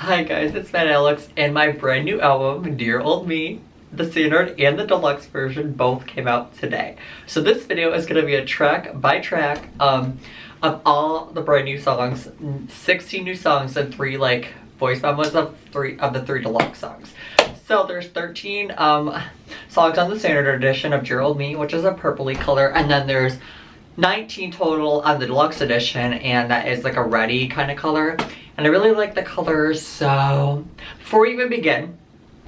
Hi guys, it's Alexx, and my brand new album, Dear Old Me, the standard and the deluxe version both came out today. So this video is going to be a track by track of all the brand new songs, 16 new songs and 3 like voice memos of the 3 deluxe songs. So there's 13 songs on the standard edition of Dear Old Me, which is a purpley color, and then there's 19 total on the deluxe edition, and that is like a reddy kind of color. And I really like the colors, so before we even begin,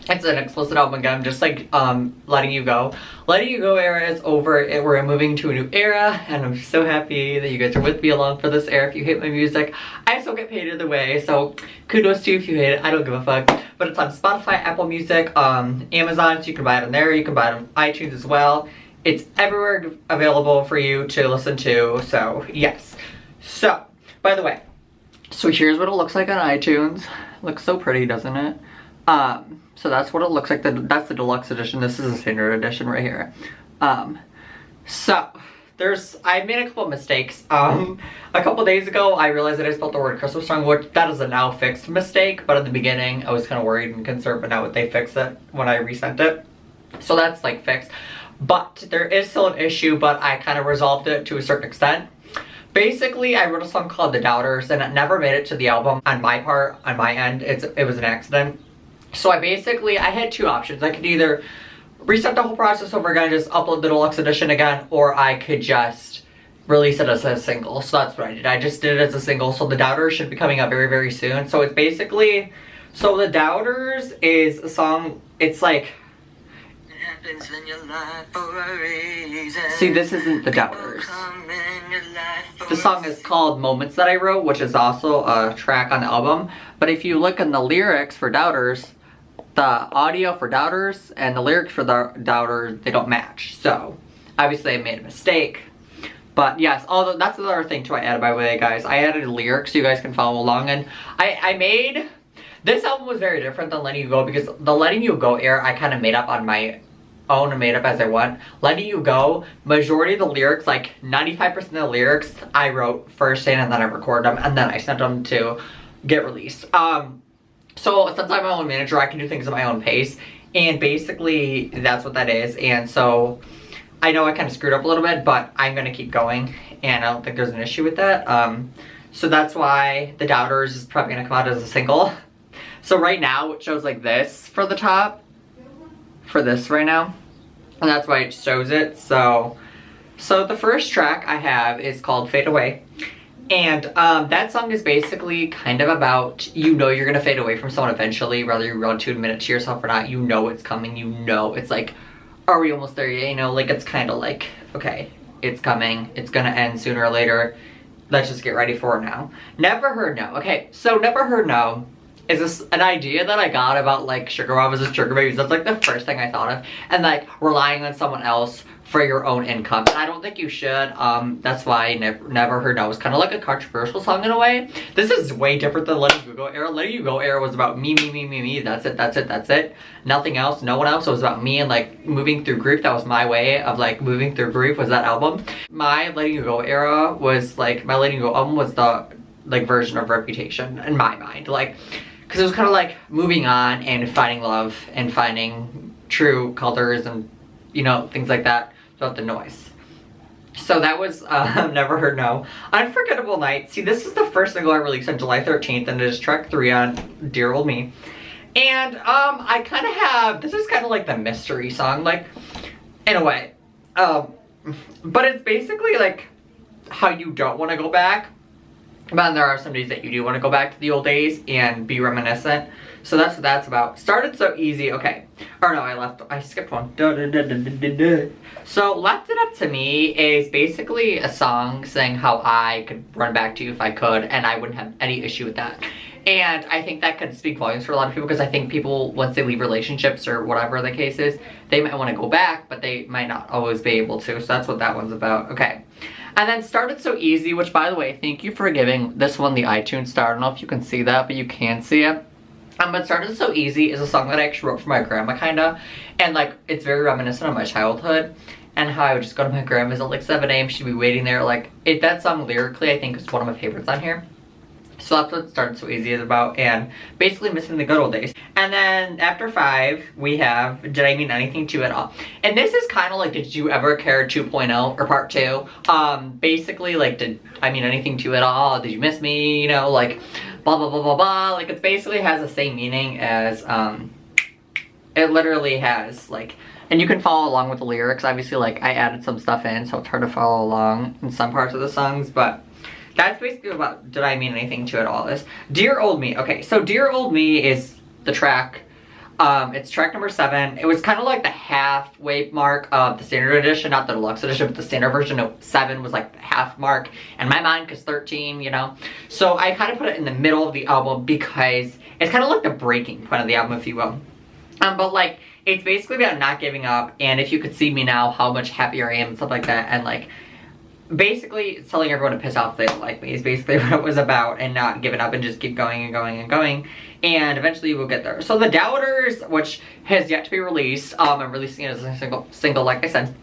it's an explicit album again. I'm just like letting you go. Letting you go era is over. We're moving to a new era, and I'm so happy that you guys are with me along for this era. If you hate my music, I still get paid either way, so kudos to you if you hate it. I don't give a fuck. But it's on Spotify, Apple Music, Amazon, so you can buy it on there. You can buy it on iTunes as well. It's everywhere available for you to listen to, so yes. So, by the way, so here's what it looks like on iTunes. Looks so pretty, doesn't it? So that's what it looks like. That's the deluxe edition. This is the standard edition right here. So I made a couple of mistakes. A couple days ago, I realized that I spelled the word Christmas song, which that is a now fixed mistake. But in the beginning, I was kind of worried and concerned, but now they fixed it when I resent it. So that's like fixed. But there is still an issue, but I kind of resolved it to a certain extent. Basically, I wrote a song called The Doubters, and it never made it to the album on my part, on my end. It was an accident. So I had 2 options. I could either reset the whole process over again, just upload the deluxe edition again, or I could just release it as a single. So that's what I did. I just did it as a single. So The Doubters should be coming out very, very soon. So it's basically, so The Doubters is a song, it's like, see, this isn't The Doubters. The song is called Moments That I Wrote, which is also a track on the album. But if you look in the lyrics for Doubters, the audio for Doubters and the lyrics for the Doubters, they don't match. So, obviously I made a mistake. But yes, although that's another thing too I added, by the way, guys. I added lyrics so you guys can follow along. And I made, this album was very different than Letting You Go, because the Letting You Go era I kind of made up on my own and made up as I went. Letting You Go, majority of the lyrics, like 95% of the lyrics, I wrote first and then I recorded them, and then I sent them to get released. So since I'm my own manager, I can do things at my own pace, and basically that's what that is. And so I know I kind of screwed up a little bit, but I'm gonna keep going, and I don't think there's an issue with that. So that's why The Doubters is probably gonna come out as a single. So right now it shows like this for the top, for this right now, and that's why it shows it. So the first track I have is called Fade Away, and that song is basically kind of about, you know, you're gonna fade away from someone eventually, whether you want to admit it to yourself or not. You know it's coming. You know it's like, are we almost there yet? You know, like it's kind of like, okay, it's coming, it's gonna end sooner or later, let's just get ready for it now. Never Heard No. Okay, so Never Heard No is this an idea that I got about like sugar mamas and sugar babies. That's like the first thing I thought of. And like relying on someone else for your own income. And I don't think you should. That's why Never Heard No was kind of like a controversial song in a way. This is way different than Letting You Go era. Letting You Go era was about me, me, me, me, me. That's it, that's it, that's it. Nothing else, no one else. It was about me and like moving through grief. That was my way of like moving through grief, was that album. My Letting You Go era was like, my Letting You Go album was the like version of Reputation in my mind. Like, because it was kind of like moving on and finding love and finding true colors and, you know, things like that without the noise. So that was Never Heard No. Unforgettable Night. See, this is the first single I released on July 13th, and it is track 3 on Dear Old Me. And I kind of have, this is kind of like the mystery song, like, in a way. But it's basically like how you don't want to go back. But there are some days that you do want to go back to the old days and be reminiscent. So that's what that's about. Started So Easy, okay. Or no, I skipped one. So Left It Up to Me is basically a song saying how I could run back to you if I could, and I wouldn't have any issue with that. And I think that could speak volumes for a lot of people, because I think people, once they leave relationships or whatever the case is, they might want to go back, but they might not always be able to. So that's what that one's about, okay. And then Started So Easy, which, by the way, thank you for giving this one the iTunes star. I don't know if you can see that, but you can see it. But Started So Easy is a song that I actually wrote for my grandma, kinda. And like, it's very reminiscent of my childhood. And how I would just go to my grandma's at like 7 a.m. She'd be waiting there. Like, that song lyrically, I think, is one of my favorites on here. So that's what Started So Easy is about, and basically missing the good old days. And then after 5, we have Did I Mean Anything to You at All? And this is kind of like Did You Ever Care 2.0 or part 2. Basically like, did I mean anything to you at all? Did you miss me? You know, like blah blah blah blah blah. Like it basically has the same meaning as it literally has like, and you can follow along with the lyrics. Obviously, like I added some stuff in, so it's hard to follow along in some parts of the songs, but that's basically about Did I Mean Anything to It All is. Dear Old Me. Okay, so Dear Old Me is the track. It's track number 7. It was kind of like the halfway mark of the standard edition, not the deluxe edition, but the standard version of 7 was like the half mark in my mind because 13, you know. So I kind of put it in the middle of the album because it's kind of like the breaking point of the album, if you will. But like, it's basically about not giving up, and if you could see me now, how much happier I am, and stuff like that, and like, basically it's telling everyone to piss off if they don't like me is basically what it was about, and not giving up and just keep going and going and going, and eventually we'll get there. So The Doubters, which has yet to be released, I'm releasing it as a single like I said.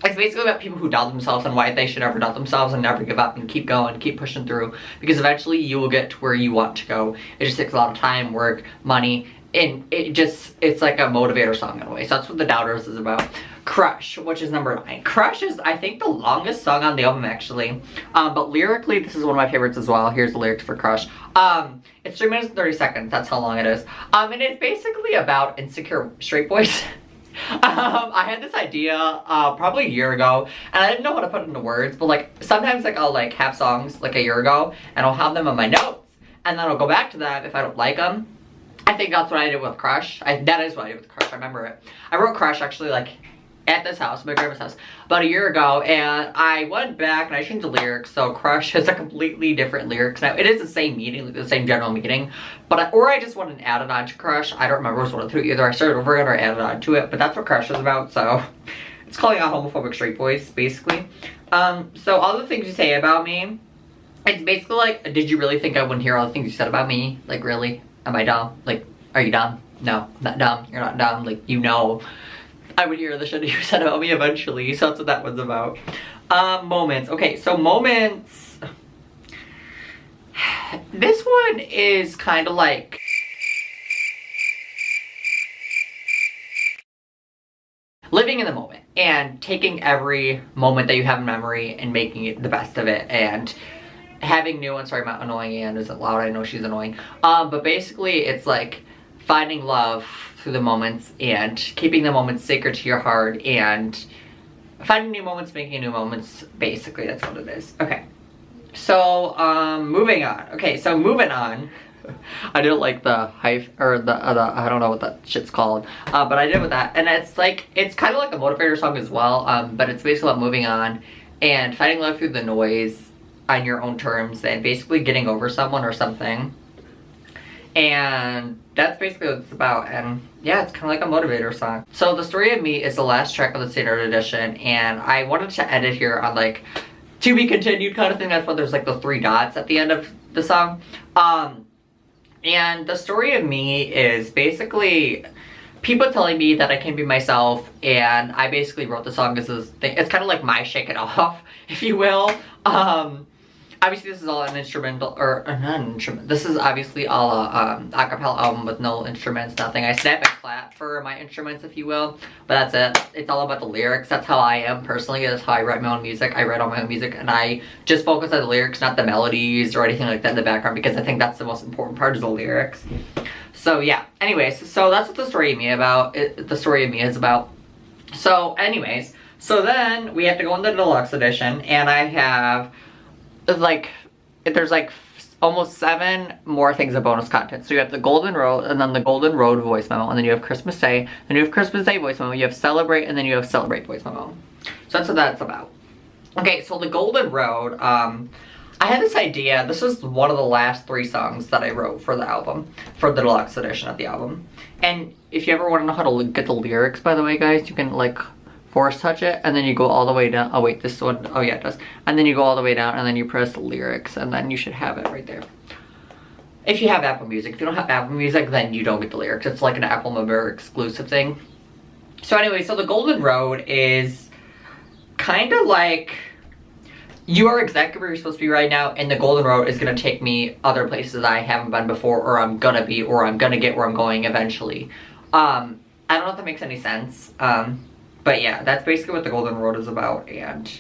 It's basically about people who doubt themselves and why they should never doubt themselves and never give up and keep going, keep pushing through, because eventually you will get to where you want to go. It just takes a lot of time, work, money, and it's like a motivator song in a way. So that's what The Doubters is about. Crush, which is number 9. Crush is, I think, the longest song on the album, actually. But lyrically, this is one of my favorites as well. Here's the lyrics for Crush. It's 3 minutes and 30 seconds. That's how long it is. And it's basically about insecure straight boys. I had this idea probably a year ago, and I didn't know how to put it into words, but like, sometimes like I'll like have songs like a year ago, and I'll have them on my notes, and then I'll go back to them if I don't like them. I think that's what I did with Crush. That is what I did with Crush, I remember it. I wrote Crush actually like at this house, my grandma's house, about a year ago, and I went back and I changed the lyrics, so Crush has a completely different lyrics now. It is the same meaning, like the same general meaning, but or I just wanted to add it on to Crush. I don't remember which one to either. I started over it or added on to it, but that's what Crush is about, so it's calling out homophobic straight boys, basically. So all the things you say about me, it's basically like, did you really think I wouldn't hear all the things you said about me? Like, really? Am I dumb? Like, are you dumb? No, I'm not dumb. You're not dumb. Like, you know, I would hear the shit you said about me eventually. So that's what that was about. Moments. Okay, so Moments. This one is kind of like, living in the moment and taking every moment that you have in memory and making it the best of it, and having new ones. Sorry, I'm annoying and isn't loud. I know she's annoying. But basically it's like finding love through the moments and keeping the moments sacred to your heart and finding new moments, making new moments. Basically, that's what it is. Okay. So, moving on. Okay, so moving on. I didn't like the hype, or the I don't know what that shit's called, but I did with that, and it's like, it's kind of like a motivator song as well, but it's basically about moving on and finding love through the noise on your own terms and basically getting over someone or something, and that's basically what it's about. And yeah, it's kind of like a motivator song. So The Story of Me is the last track of the standard edition, and I wanted to end it here on like to be continued kind of thing. That's why there's like the 3 dots at the end of the song. And The Story of Me is basically people telling me that I can be myself, and I basically wrote the song as this thing. It's kind of like my Shake It Off, if you will. Obviously this is all an instrumental, or not an instrument. This is obviously all a acapella album with no instruments, nothing. I snap and clap for my instruments, if you will, but that's it. It's all about the lyrics. That's how I am personally. That's how I write my own music. I write all my own music, and I just focus on the lyrics, not the melodies or anything like that in the background, because I think that's the most important part, is the lyrics. So yeah, anyways, so that's what The Story of Me The Story of Me is about. So anyways, so then we have to go into the deluxe edition, and I have like, there's like almost 7 more things of bonus content. So you have the Golden Road, and then the Golden Road voice memo, and then you have Christmas Day, then you have Christmas Day voice memo, you have Celebrate, and then you have Celebrate voice memo. So that's what that's about. Okay, so the Golden Road, I had this idea. This was one of the last 3 songs that I wrote for the album, for the deluxe edition of the album. And if you ever want to know how to get the lyrics, by the way, guys, you can like force touch it, and then you go all the way down. Oh wait, this one, oh yeah, it does. And then you go all the way down, and then you press the lyrics, and then you should have it right there. If you have Apple Music. If you don't have Apple Music, then you don't get the lyrics. It's like an Apple member exclusive thing. So anyway, so the Golden Road is kind of like, you are exactly where you're supposed to be right now, and the golden road is going to take me other places I haven't been before, or I'm going to be, or I'm going to get where I'm going eventually. I don't know if that makes any sense, but yeah, that's basically what the golden road is about. And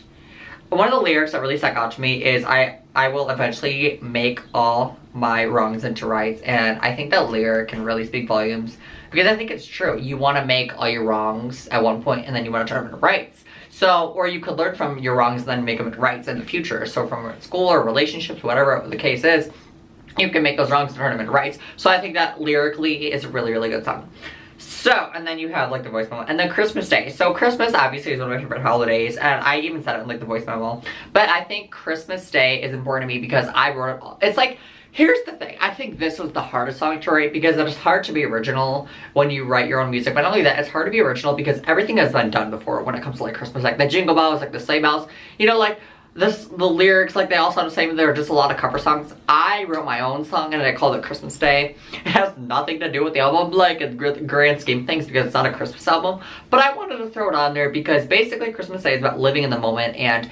one of the lyrics that really stuck out to me is I will eventually make all my wrongs into rights. And I think that lyric can really speak volumes, because I think it's true. You want to make all your wrongs at one point, and then you want to turn them into rights. So, or you could learn from your wrongs and then make them into rights in the future. So from school or relationships, whatever the case is, you can make those wrongs and turn them into rights. So I think that lyrically is a really, really good song. So, and then you have like the voice memo, and then Christmas Day. So Christmas obviously is one of my favorite holidays, and I even said it in like the voice memo. But I think Christmas Day is important to me because I wrote it all. It's like, here's the thing. I think this was the hardest song to write, because it's hard to be original when you write your own music. But not only that, it's hard to be original because everything has been done before when it comes to like Christmas, like the jingle bells, like the sleigh bells. You know, like the lyrics, like they all sound the same. There are just a lot of cover songs. I wrote my own song and I called it Christmas Day. It has nothing to do with the album, like in the grand scheme of things, because it's not a Christmas album. But I wanted to throw it on there because basically Christmas Day is about living in the moment and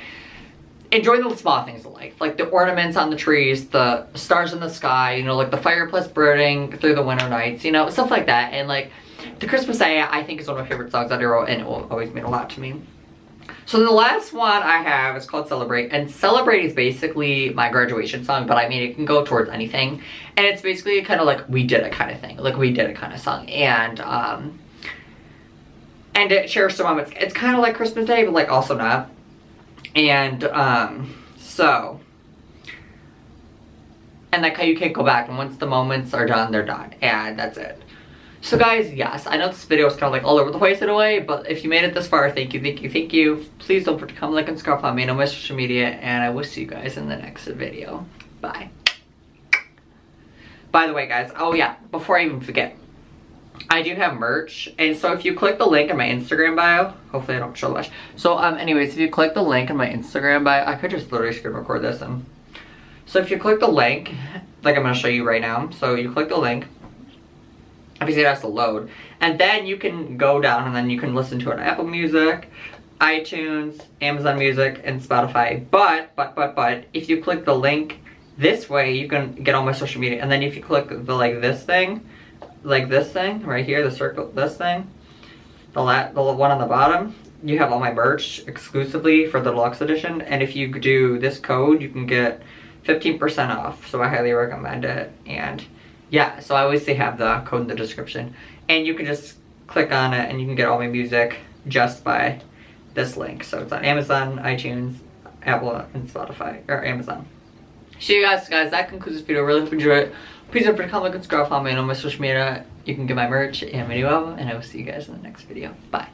enjoying the small things of life, like the ornaments on the trees, the stars in the sky, you know, like the fireplace burning through the winter nights, you know, stuff like that. And like the Christmas Day, I think is one of my favorite songs that I wrote, and it will always mean a lot to me. So the last one I have is called Celebrate, and Celebrate is basically my graduation song, but I mean it can go towards anything, and it's basically kind of like we did it kind of thing, like we did it kind of song. And it shares some moments. It's kind of like Christmas Day, but like also not. And so, and like how you can't go back, and once the moments are done, they're done, and that's it. So guys, yes, I know this video is kind of like all over the place in a way, but if you made it this far, thank you, thank you, thank you. Please don't forget to comment, like, and subscribe, follow me on my social media, and I will see you guys in the next video. Bye. By the way, guys, oh yeah, before I even forget, I do have merch, and so if you click the link in my Instagram bio, hopefully I don't show much. So anyways, if you click the link in my Instagram bio, I could just literally screen record this. And so if you click the link, like I'm gonna show you right now, so you click the link, obviously it has to load, and then you can go down and then you can listen to it on Apple Music, iTunes, Amazon Music, and Spotify. But if you click the link this way, you can get all my social media. And then if you click the like this thing right here, the circle, this thing, the one on the bottom, you have all my merch exclusively for the deluxe edition. And if you do this code, you can get 15% off. So I highly recommend it. And yeah, so I always say have the code in the description, and you can just click on it and you can get all my music just by this link. So it's on Amazon, iTunes, Apple, and Spotify, or Amazon. So you guys, that concludes this video. Really hope you enjoyed it. Please don't forget to comment, like, and subscribe, follow me on my social media. You can get my merch and my new album, and I will see you guys in the next video. Bye.